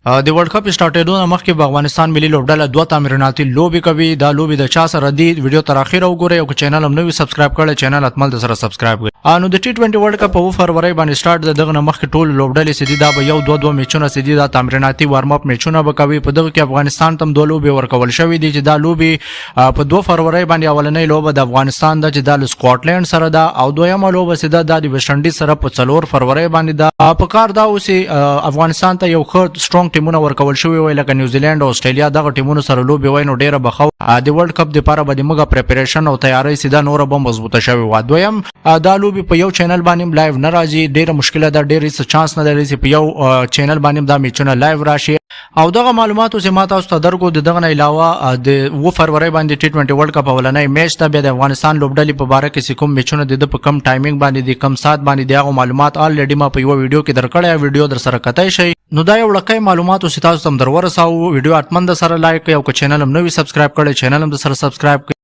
د ورلد کپ سٹارټېدو نه مخکې په افغانستان ملي لوبډله دوه تعمیراتي لوبي کوي. دا لوبي د چا سره دی ویډیو تر اخره وګورئ او چینل هم نوی سبسکرایب کړئ چینل اتمل د سره سبسکرایب کړئ. نو د ټي 20 ورلد کپ په فروری باندې سٹارټ دغه نه مخکې ټول لوبډلې سدي دا به یو دوه میچونه سدي دا تعمیراتي وارم اپ میچونه به کوي. په دغه کې افغانستان تم دوه لوبي ورکول شوې دي چې دا لوبي په 2 فروری باندې اولنۍ لوبه د افغانستان د چې د سکاټلند سره دا او دویمه لوبه سده د ویسټ انډیز سره په 4 فروری باندې دا په کار دا اوس افغانستان ته یو ښه سترونګ ټیمونه ورکول شوی وای لکه نیوزیلند او استرالیا دغه ټیمونو سره لوبي وای نو ډیره بخو د ورلد کپ لپاره به د موږ پریپریشن او تیاری سیده نور به مضبوطه شوی و. دویم دا لوبي په یو چینل باندې لایو نه راځي ډیره مشکله ده ډیره څه چانس نه لري چې په یو چینل باندې دا میچونه لایو راشي او دغه معلوماتو چې ماته تاسو ته درکو دغه نه علاوه د 2 فروری باندې ټي 20 ورلد کپ اولنۍ میچ ته د افغانستان لوبډلې په باره کې کوم میچونه د په کم ټایمینګ باندې د کم سات باندې دغه معلومات الریډي ما په یو ویډیو کې درکړی ویډیو در سره کتای شي. نو دا یو لکه معلوماتو چې تاسو تم درور ساو ویډیو اتمن د سره لایک او چینل هم نوی سبسکرایب کړئ چینل هم د سره سبسکرایب